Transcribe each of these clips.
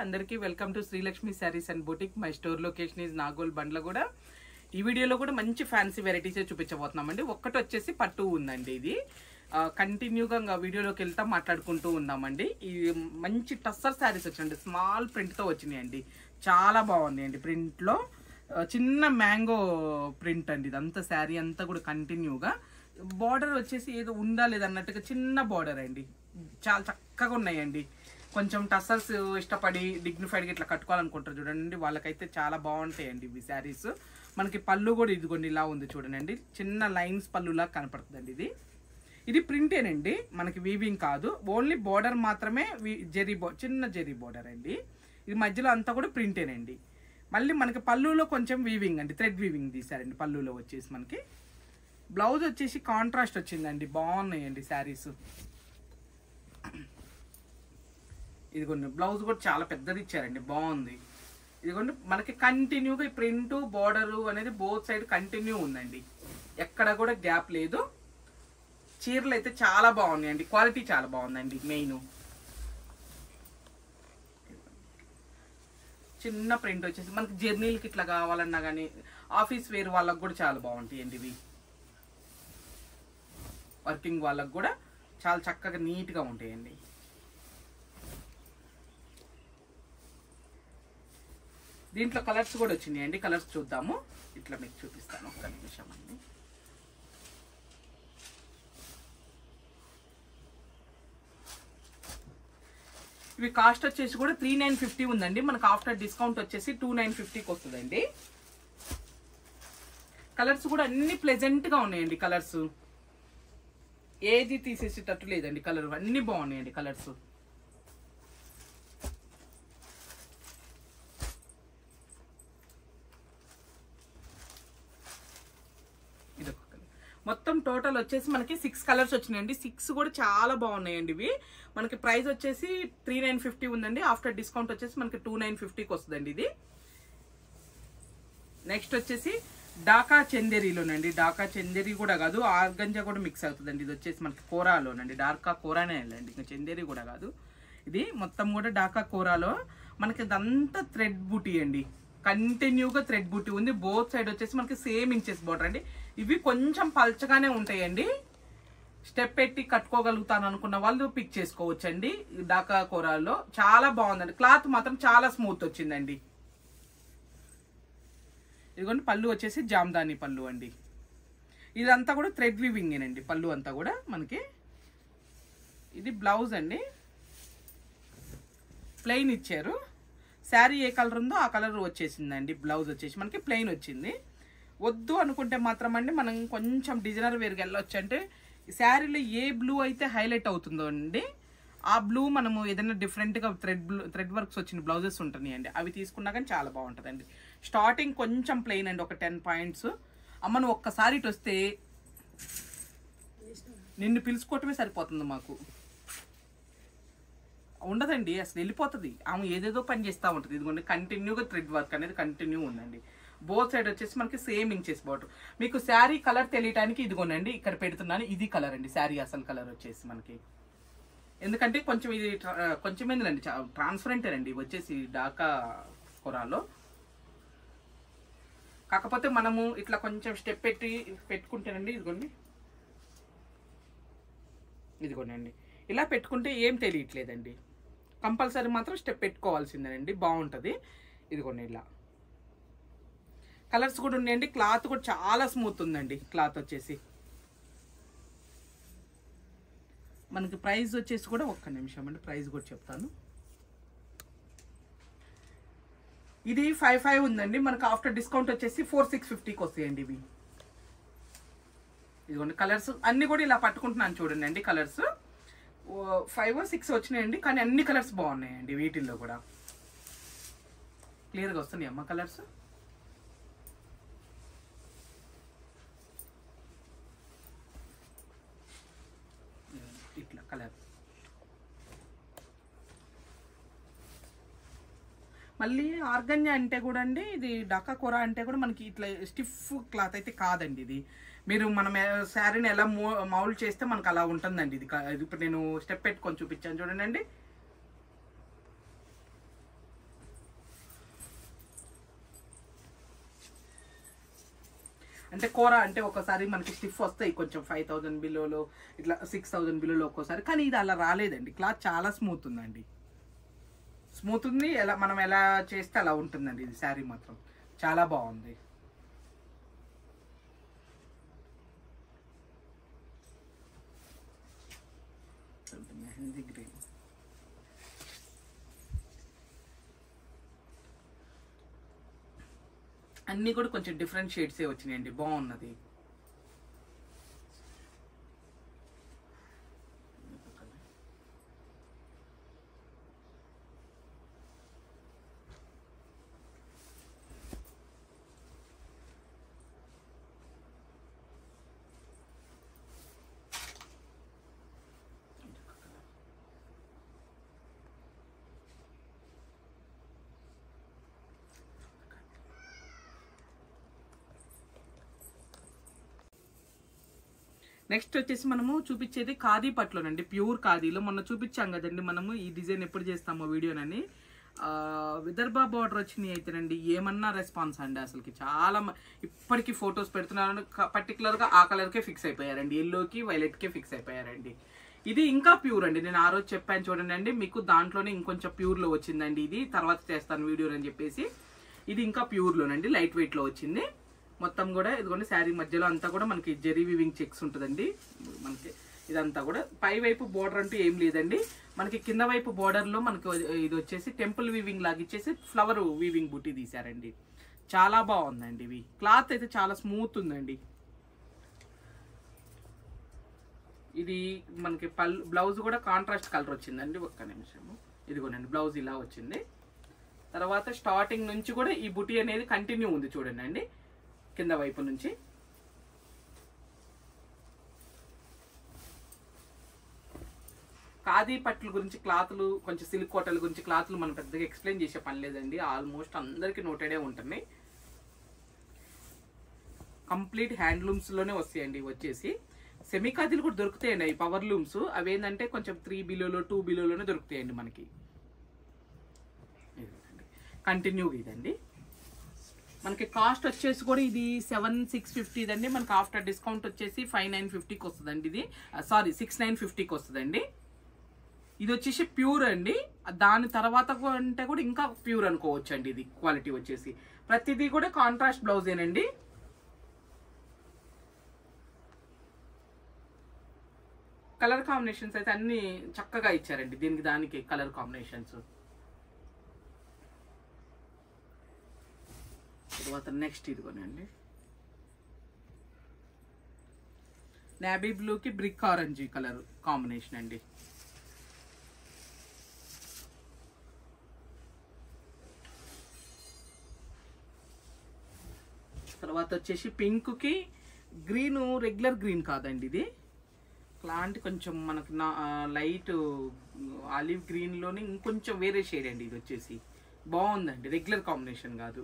అందరికీ welcome to Srilakshmi saris and boutique. My store location is Nagole Bandlaguda. ఈ వీడియోలో కూడా మంచి ఫ్యాన్సీ వెరైటీస్ చూపించబోతున్నామండి. ఒక్కటి వచ్చేసి పట్టు ఉందండి. ఇది కంటిన్యూగా వీడియోలోకి వెళ్తా మాట్లాడుకుంటూ ఉన్నామండి. ఈ మంచి టస్సర్ శారీస్ వచ్చండి, స్మాల్ ప్రింట్తో వచ్చినాయండి. చాలా బాగున్నాయండి. ప్రింట్లో చిన్న మ్యాంగో ప్రింట్ అండి. ఇదంతా శారీ అంతా కూడా కంటిన్యూగా బార్డర్ వచ్చేసి ఏదో ఉందా లేదన్నట్టుగా చిన్న బార్డర్ అండి. చాలా చక్కగా ఉన్నాయండి. కొంచెం టసల్స్ ఇష్టపడి డిగ్నిఫైడ్గా ఇట్లా కట్టుకోవాలనుకుంటారు చూడండి, వాళ్ళకైతే చాలా బాగుంటాయండి ఇవి శారీస్. మనకి పళ్ళు కూడా ఇదిగోండి ఇలా ఉంది చూడండి, చిన్న లైన్స్ పళ్ళులా కనపడుతుందండి. ఇది ప్రింటేనండి, మనకి వీవింగ్ కాదు, ఓన్లీ బార్డర్ మాత్రమే చిన్న జెరీ బార్డర్ అండి. ఇది మధ్యలో అంతా కూడా ప్రింటేనండి. మళ్ళీ మనకి పళ్ళులో కొంచెం వీవింగ్ అండి, థ్రెడ్ వీవింగ్ తీసారండి పళ్ళులో వచ్చేసి. మనకి బ్లౌజ్ వచ్చేసి కాంట్రాస్ట్ వచ్చిందండి. బాగున్నాయండి శారీస్. ఇదిగోండి బ్లౌజ్ కూడా చాలా పెద్దది ఇచ్చారండి, బాగుంది. ఇదిగోండి మనకి కంటిన్యూగా ఈ ప్రింట్ బార్డరు అనేది బోత్ సైడ్ కంటిన్యూ ఉందండి, ఎక్కడ కూడా గ్యాప్ లేదు. చీరలు అయితే చాలా బాగున్నాయండి, క్వాలిటీ చాలా బాగుందండి. మెయిన్ చిన్న ప్రింట్ వచ్చేసి మనకి జర్నీలకి ఇట్లా కావాలన్నా కానీ ఆఫీస్ వేర్ వాళ్ళకు కూడా చాలా బాగుంటాయండి. ఇవి వర్కింగ్ వాళ్ళకు కూడా చాలా చక్కగా నీట్గా ఉంటాయండి. దీంట్లో కలర్స్ కూడా వచ్చినాయండి, కలర్స్ చూద్దాము. ఇట్లా మీకు చూపిస్తాను, ఒక్క నిమిషం అండి. ఇవి కాస్ట్ వచ్చేసి కూడా 3950 ఉందండి. మనకు ఆఫ్టర్ డిస్కౌంట్ వచ్చేసి 2950కి వస్తుందండి. కలర్స్ కూడా అన్ని ప్లెజెంట్గా ఉన్నాయండి. కలర్స్ ఏది తీసేసేటట్టు లేదండి. కలర్ అన్ని బాగున్నాయండి కలర్స్. మొత్తం టోటల్ వచ్చేసి మనకి 6 కలర్స్ వచ్చినాయండి. 6 కూడా చాలా బాగున్నాయండి. ఇవి మనకి ప్రైస్ వచ్చేసి 3950 ఉందండి. ఆఫ్టర్ డిస్కౌంట్ వచ్చేసి మనకి 2950కి వస్తుందండి. ఇది నెక్స్ట్ వచ్చేసి డాకా చందేరీలోనండి. డాకా చందేరీ కూడా కాదు, ఆర్గంజా కూడా మిక్స్ అవుతుందండి. ఇది వచ్చేసి మనకి కోరాలోనండి, డార్కా కోరానే వెళ్ళండి, ఇంకా చందేరీ కూడా కాదు. ఇది మొత్తం కూడా డాకా కోరాలో మనకి ఇదంతా థ్రెడ్ బూటీ అండి. కంటిన్యూగా థ్రెడ్ బూటీ ఉంది. బోత్ సైడ్ వచ్చేసి మనకి సేమ్ ఇంచెస్ బార్డర్ అండి. ఇవి కొంచెం పల్చగానే ఉంటాయండి. స్టెప్ పెట్టి కట్టుకోగలుగుతాను అనుకున్న వాళ్ళు పిక్ చేసుకోవచ్చండి. డాకా కోరాల్లో చాలా బాగుందండి. క్లాత్ మాత్రం చాలా స్మూత్ వచ్చిందండి. ఇదిగోండి పళ్ళు వచ్చేసి జామ్దాని పళ్ళు అండి. ఇదంతా కూడా థ్రెడ్ వీవింగేనండి పళ్ళు అంతా కూడా మనకి. ఇది బ్లౌజ్ అండి, ప్లెయిన్ ఇచ్చారు. శారీ ఏ కలర్ ఉందో ఆ కలర్ వచ్చేసిందండి. బ్లౌజ్ వచ్చేసి మనకి ప్లెయిన్ వచ్చింది. వద్దు అనుకుంటే మాత్రం అండి మనం కొంచెం డిజైనర్ వేర్కి వెళ్ళొచ్చు. అంటే శారీలో ఏ బ్లూ అయితే హైలైట్ అవుతుందో అండి, ఆ బ్లూ మనము ఏదైనా డిఫరెంట్గా థ్రెడ్ వర్క్స్ వచ్చిన బ్లౌజెస్ ఉంటున్నాయండి, అవి తీసుకున్నా కానీ చాలా బాగుంటుందండి. స్టార్టింగ్ కొంచెం ప్లెయిన్ అండి, ఒక 10 పాయింట్స్. అమ్మ నువ్వు ఒక్కసారి ఇటు వస్తే నిన్ను పిలుచుకోవటమే సరిపోతుంది మాకు. ఉండదండి అసలు, వెళ్ళిపోతుంది. ఆమె ఏదేదో పని చేస్తూ ఉంటుంది. ఇదిగోండి కంటిన్యూగా థ్రెడ్ వర్క్ అనేది కంటిన్యూ ఉందండి. బోత్ సైడ్ వచ్చేసి మనకి సేమ్ ఇంచెస్ బార్డర్. మీకు శారీ కలర్ తెలియటానికి ఇదిగోనండి ఇక్కడ పెడుతున్నాను. ఇది కలర్ అండి, శారీ అసలు కలర్ వచ్చేసి మనకి. ఎందుకంటే కొంచెం ఇది కొంచెం ఏంటండి ట్రాన్స్పరెంట్ అండి వచ్చేసి డాకా కొరాలో. కాకపోతే మనము ఇట్లా కొంచెం స్టెప్ పెట్టుకుంటేనండి ఇదిగోనండి ఇలా పెట్టుకుంటే ఏం తెలియట్లేదండి. కంపల్సరీ మాత్రం స్టెప్ పెట్టుకోవాల్సిందేనండి, బాగుంటుంది. ఇదిగోండి ఇలా కలర్స్ కూడా ఉన్నాయండి. క్లాత్ కూడా చాలా స్మూత్ ఉందండి. క్లాత్ వచ్చేసి మనకి ప్రైస్ వచ్చేసి కూడా ఒక్క నిమిషం అండి, ప్రైస్ కూడా చెప్తాను. ఇది 55 ఉందండి. మనకు ఆఫ్టర్ డిస్కౌంట్ వచ్చేసి 4650కి వస్తాయండి ఇవి. ఇదిగోండి కలర్స్ అన్ని కూడా ఇలా పట్టుకుంటున్నాను చూడండి అండి. కలర్స్ 5 or 6 వచ్చినాయండి, కానీ అన్ని కలర్స్ బాగున్నాయండి. వీటిల్లో కూడా క్లియర్గా వస్తున్నాయి అమ్మ కలర్స్. ఇట్లా కలర్ మళ్ళీ ఆర్గంజా అంటే కూడా అండి, ఇది డాకా కోరా అంటే కూడా మనకి ఇట్లా స్టిఫ్ క్లాత్ అయితే కాదండి. ఇది మీరు మనం శారీని ఎలా మౌల్డ్ చేస్తే మనకు అలా ఉంటుందండి. ఇది ఇప్పుడు నేను స్టెప్ పెట్టుకొని చూపించాను చూడండి. అంటే కూర అంటే ఒకసారి మనకి స్టిఫ్ వస్తాయి కొంచెం 5000 బిలోలో, ఇట్లా 6000 బిలోలో ఒక్కోసారి. కానీ ఇది అలా రాలేదండి. క్లాత్ చాలా స్మూత్ ఉందండి. స్మూత్ ఉంది, మనం ఎలా చేస్తే అలా ఉంటుందండి. ఇది శారీ మాత్రం చాలా బాగుంది. మెహందీ గ్రీన్, అన్నీ కూడా కొంచెం డిఫరెంట్ షేడ్సే వచ్చినాయండి. బాగున్నది. నెక్స్ట్ వచ్చేసి మనము చూపించేది ఖాదీ పట్టులోనండి, ప్యూర్ ఖాదీలో. మొన్న చూపించాం కదండి మనము ఈ డిజైన్ ఎప్పుడు చేస్తామో వీడియోనని. విదర్భ బార్డర్ వచ్చినాయి అయితేనండి ఏమన్నా రెస్పాన్స్ అండి. అసలుకి చాలా ఇప్పటికీ ఫొటోస్ పెడుతున్నారని పర్టికులర్గా ఆ కలర్కే ఫిక్స్ అయిపోయారండి. ఎల్లోకి వైలెట్కే ఫిక్స్ అయిపోయారండి. ఇది ఇంకా ప్యూర్ అండి. నేను ఆ రోజు చెప్పాను చూడండి అండి, మీకు దాంట్లోనే ఇంకొంచెం ప్యూర్లో వచ్చిందండి. ఇది తర్వాత చేస్తాను వీడియో అని చెప్పేసి. ఇది ఇంకా ప్యూర్లోనండి, లైట్ వెయిట్లో వచ్చింది. మొత్తం కూడా ఇదిగోండి శారీ మధ్యలో అంతా కూడా మనకి జెరీ వీవింగ్ చెక్స్ ఉంటుందండి. మనకి ఇదంతా కూడా పై వైపు బోర్డర్ అంటూ ఏం లేదండి. మనకి కింద వైపు బోర్డర్లో మనకి ఇది వచ్చేసి టెంపుల్ వీవింగ్ లాగా ఇచ్చేసి ఫ్లవర్ వీవింగ్ బుట్టి తీశారండి. చాలా బాగుందండి. ఇవి క్లాత్ అయితే చాలా స్మూత్ ఉందండి. ఇది మనకి బ్లౌజ్ కూడా కాంట్రాస్ట్ కలర్ వచ్చిందండి. ఒక్క నిమిషము, ఇదిగోనండి బ్లౌజ్ ఇలా వచ్చింది. తర్వాత స్టార్టింగ్ నుంచి కూడా ఈ బుట్టి అనేది కంటిన్యూ ఉంది చూడండి అండి, కింద వైపు నుంచి. ఖాదీ పట్ల గురించి క్లాతులు, కొంచెం సిల్క్ కోటల గురించి క్లాతులు మనం పెద్దగా ఎక్స్ప్లెయిన్ చేసే పని లేదండి. ఆల్మోస్ట్ అందరికీ నోటెడే ఉంటుంది. కంప్లీట్ హ్యాండ్లూమ్స్లోనే వస్తాయండి. వచ్చేసి సెమీ ఖాదీలు కూడా దొరుకుతాయండి. అవి పవర్ లూమ్స్. అవి ఏంటంటే కొంచెం 3 బిలోలో 2 బిలోలోనే దొరుకుతాయండి మనకి. కంటిన్యూగా ఇదండి. మనకి కాస్ట్ వచ్చేసి కూడా ఇది 7650 అండి. మనకి ఆఫ్టర్ డిస్కౌంట్ వచ్చేసి 5950కి వస్తుందండి. ఇది సారీ 6950కి వస్తుందండి. ఇది వచ్చేసి ప్యూర్ అండి. దాని తర్వాత అంటే కూడా ఇంకా ప్యూర్ అనుకోవచ్చు అండి. ఇది క్వాలిటీ వచ్చేసి ప్రతిదీ కూడా కాంట్రాస్ట్ బ్లౌజేనండి. కలర్ కాంబినేషన్స్ అయితే అన్ని చక్కగా ఇచ్చారండి. దీనికి దానికి కలర్ కాంబినేషన్స్. తర్వాత నెక్స్ట్ ఇదిగోనండి, నేవీ బ్లూకి బ్రిక్ ఆరెంజ్ కలర్ కాంబినేషన్ అండి. తర్వాత వచ్చేసి పింక్కి గ్రీన్, రెగ్యులర్ గ్రీన్ కాదండి ఇది. ఇలాంటి కొంచెం మనకు లైట్ ఆలివ్ గ్రీన్లోని ఇంకొంచెం వేరే షేడ్ అండి. ఇది వచ్చేసి బాగుందండి. రెగ్యులర్ కాంబినేషన్ కాదు,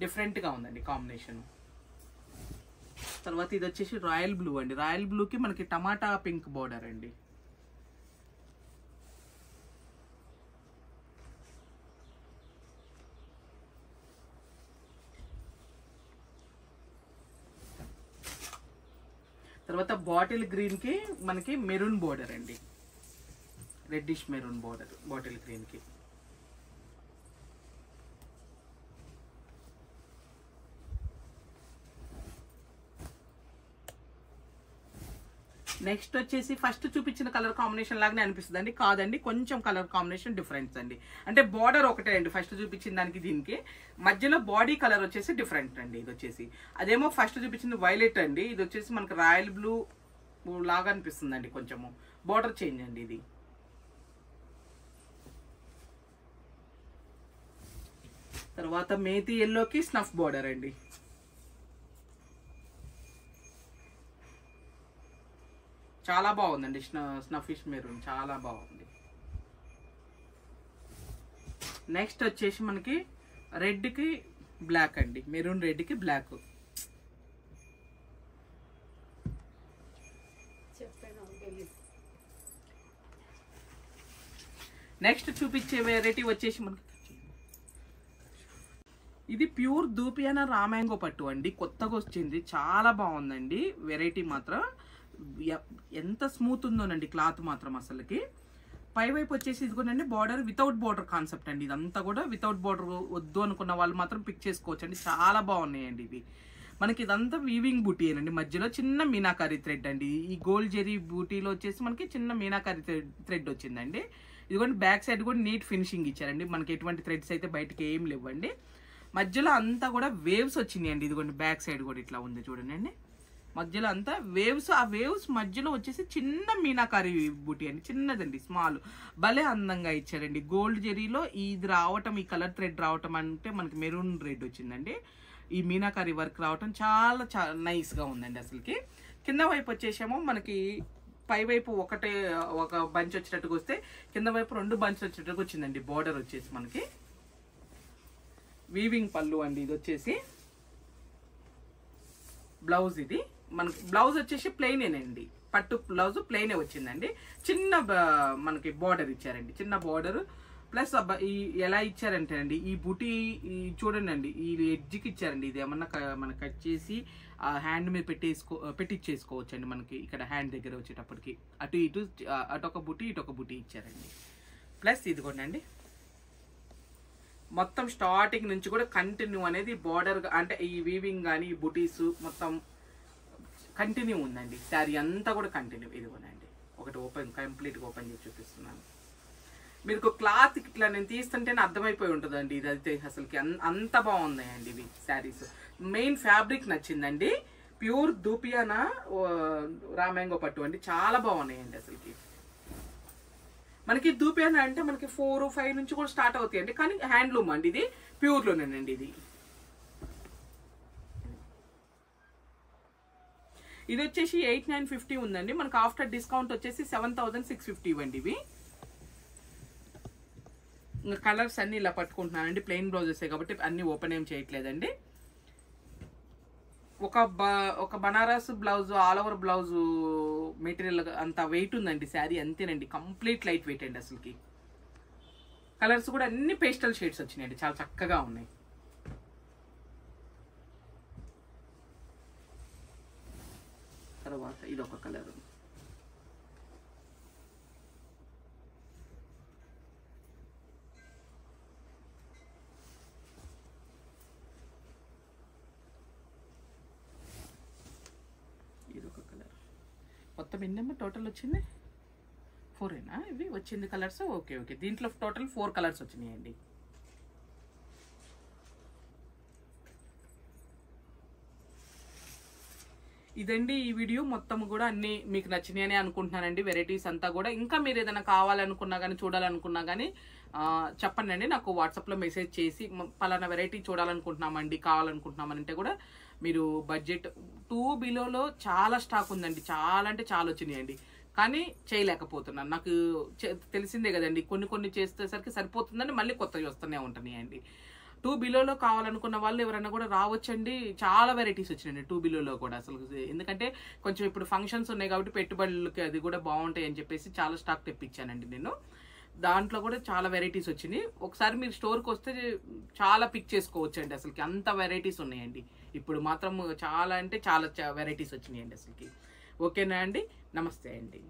డిఫరెంట్గా ఉందండి కాంబినేషన్. తర్వాత ఇది వచ్చేసి రాయల్ బ్లూ అండి. రాయల్ బ్లూకి మనకి టమాటా పింక్ బోర్డర్ అండి. తర్వాత బాటిల్ గ్రీన్కి మనకి మెరూన్ బోర్డర్ అండి. రెడ్డిష్ మెరూన్ బోర్డర్ బాటిల్ గ్రీన్కి. నెక్స్ట్ వచ్చేసి ఫస్ట్ చూపించిన కలర్ కాంబినేషన్ లాగానే అనిపిస్తుంది అండి. కాదండి, కొంచెం కలర్ కాంబినేషన్ డిఫరెన్స్ అండి. అంటే బార్డర్ ఒకటే అండి ఫస్ట్ చూపించిన దానికి దీనికి. మధ్యలో బాడీ కలర్ వచ్చేసి డిఫరెంట్ అండి. ఇది వచ్చేసి అదేమో ఫస్ట్ చూపించింది వైలెట్ అండి. ఇది వచ్చేసి మనకు రాయల్ బ్లూ లాగా అనిపిస్తుంది అండి. కొంచెము బార్డర్ చేంజ్ అండి ఇది. తర్వాత మేతి ఎల్లోకి స్నఫ్ బార్డర్ అండి. చాలా బాగుందండి. స్నఫిష్ మెరూన్ చాలా బాగుంది. నెక్స్ట్ వచ్చేసి మనకి రెడ్కి బ్లాక్ అండి. మెరూన్ రెడ్కి బ్లాక్. నెక్స్ట్ చూపించే వెరైటీ వచ్చేసి మనకి ఇది ప్యూర్ దూపియానా రామాంగో పట్టు అండి, కొత్తగా వచ్చింది, చాలా బాగుందండి. వెరైటీ మాత్రం ఎంత స్మూత్ ఉందోనండి క్లాత్ మాత్రం అసలుకి. పై వైపు వచ్చేసి ఇదిగోనండి బార్డర్, వితౌట్ బార్డర్ కాన్సెప్ట్ అండి. ఇదంతా కూడా వితౌట్ బార్డర్ వద్దు అనుకున్న వాళ్ళు మాత్రం పిక్ చేసుకోవచ్చు అండి. చాలా బాగున్నాయండి ఇవి. మనకి ఇదంతా వీవింగ్ బూటీ అండి, మధ్యలో చిన్న మీనాకారి థ్రెడ్ అండి. ఈ గోల్డ్ జెరీ బూటీలో వచ్చేసి మనకి చిన్న మీనాకారి థ్రెడ్ వచ్చిందండి. ఇదిగోండి బ్యాక్ సైడ్ కూడా నీట్ ఫినిషింగ్ ఇచ్చారండి. మనకి ఎటువంటి థ్రెడ్స్ అయితే బయటకి ఏం లేవండి. మధ్యలో అంతా కూడా వేవ్స్ వచ్చినాయి అండి. ఇదిగోండి బ్యాక్ సైడ్ కూడా ఇట్లా ఉంది చూడండి, మధ్యలో అంతా వేవ్స్. ఆ వేవ్స్ మధ్యలో వచ్చేసి చిన్న మీనాకారి బూటీ అండి, చిన్నదండి, స్మాల్. భలే అందంగా ఇచ్చారండి. గోల్డ్ జెరీలో ఇది రావటం, ఈ కలర్ థ్రెడ్ రావటం అంటే మనకి మెరూన్ రెడ్ వచ్చిందండి. ఈ మీనాకారి వర్క్ రావటం చాలా చాలా నైస్గా ఉందండి అసలుకి. కింద వైపు వచ్చేసామో మనకి పై వైపు ఒక బంచ్ వచ్చేటట్టుగా వస్తే, కింద వైపు 2 బంచ్లు వచ్చేటట్టుగా వచ్చిందండి. బార్డర్ వచ్చేసి మనకి వీవింగ్ పళ్ళు అండి. ఇది వచ్చేసి బ్లౌజ్. ఇది మనకి బ్లౌజ్ వచ్చేసి ప్లెయినేనండి, పట్టు బ్లౌజ్ ప్లెయినే వచ్చిందండి. చిన్న మనకి బార్డర్ ఇచ్చారండి, చిన్న బార్డర్. ప్లస్ ఈ ఎలా ఇచ్చారంటే అండి, ఈ బుటీ చూడండి అండి, ఈ ఎడ్జ్కి ఇచ్చారండి. ఇది ఏమన్నా మనం కట్ చేసి హ్యాండ్ మీద పెట్టించేసుకోవచ్చు అండి. మనకి ఇక్కడ హ్యాండ్ దగ్గర వచ్చేటప్పటికి అటు ఇటు అటొక బుటీ ఇటొక బుటీ ఇచ్చారండి. ప్లస్ ఇదిగోండి మొత్తం స్టార్టింగ్ నుంచి కూడా కంటిన్యూ అనేది బార్డర్ అంటే ఈ వీవింగ్ కానీ ఈ బుటీస్ మొత్తం కంటిన్యూ ఉందండి. శారీ అంతా కూడా కంటిన్యూ. ఇదిగోనండి ఒకటి కంప్లీట్గా ఓపెన్ చేసి చూపిస్తున్నాను. మీకు క్లాత్ ఇట్లా నేను తీస్తుంటేనే అర్థమైపోయి ఉంటుందండి. ఇది అయితే అసలుకి అంత బాగున్నాయండి ఇవి శారీస్. మెయిన్ ఫ్యాబ్రిక్ నచ్చిందండి. ప్యూర్ దూపియానా రామాంగో పట్టు అండి, చాలా బాగున్నాయండి అసలుకి. మనకి దూపియానా అంటే మనకి 4, 5 నుంచి కూడా స్టార్ట్ అవుతాయండి, కానీ హ్యాండ్లూమ్ అండి. ఇది ప్యూర్లోనేనండి. ఇది వచ్చేసి 8950 ఉందండి. మనకి ఆఫ్టర్ డిస్కౌంట్ వచ్చేసి 7650 ఇవ్వండి ఇవి. ఇంకా కలర్స్ అన్ని ఇలా పట్టుకుంటున్నానండి, ప్లెయిన్ బ్లౌజెస్ కాబట్టి అన్ని ఓపెన్ ఏం చేయట్లేదండి. ఒక Banaras blouse, all over blouse material అంత వెయిట్ ఉందండి శారీ, అంతేనండి. కంప్లీట్ లైట్ వెయిట్ అండి అసలుకి. కలర్స్ కూడా అన్ని పేస్టల్ షేడ్స్ వచ్చినాయండి, చాలా చక్కగా ఉన్నాయి. తర్వాత ఇదొక కలర్, మొత్తం ఎన్నమ్మా టోటల్ వచ్చింది? 4ఏనా ఇవి వచ్చింది కలర్స్? ఓకే ఓకే, దీంట్లో టోటల్ 4 కలర్స్ వచ్చినాయండి. ఇదండి ఈ వీడియో మొత్తం కూడా. అన్ని మీకు నచ్చినాయని అనుకుంటున్నానండి. వెరైటీస్ అంతా కూడా. ఇంకా మీరు ఏదైనా కావాలనుకున్నా కానీ చూడాలనుకున్నా కానీ చెప్పండి అండి, నాకు వాట్సాప్లో మెసేజ్ చేసి పలానా వెరైటీ చూడాలనుకుంటున్నామండి, కావాలనుకుంటున్నామని అంటే కూడా మీరు బడ్జెట్ 2 బిలోలో చాలా స్టాక్ ఉందండి. చాలా అంటే చాలా వచ్చినాయండి, కానీ చేయలేకపోతున్నాను. నాకు తెలిసిందే కదండి, కొన్ని చేసేసరికి సరిపోతుందని మళ్ళీ కొత్తవి వస్తూనే ఉంటున్నాయండి. 2 బిలోలో కావాలనుకున్న వాళ్ళు ఎవరైనా కూడా రావచ్చండి. చాలా వెరైటీస్ వచ్చినాయండి 2 బిలోలో కూడా అసలు. ఎందుకంటే కొంచెం ఇప్పుడు ఫంక్షన్స్ ఉన్నాయి కాబట్టి పెట్టుబడులకి అది కూడా బాగుంటాయి అని చెప్పేసి చాలా స్టాక్ తెప్పించానండి నేను. దాంట్లో కూడా చాలా వెరైటీస్ వచ్చినాయి. ఒకసారి మీరు స్టోర్కి వస్తే చాలా పిక్ చేసుకోవచ్చు అండి. అసలుకి అంత వెరైటీస్ ఉన్నాయండి. ఇప్పుడు మాత్రం చాలా అంటే చాలా వెరైటీస్ వచ్చినాయండి అసలుకి. ఓకేనా అండి, నమస్తే అండి.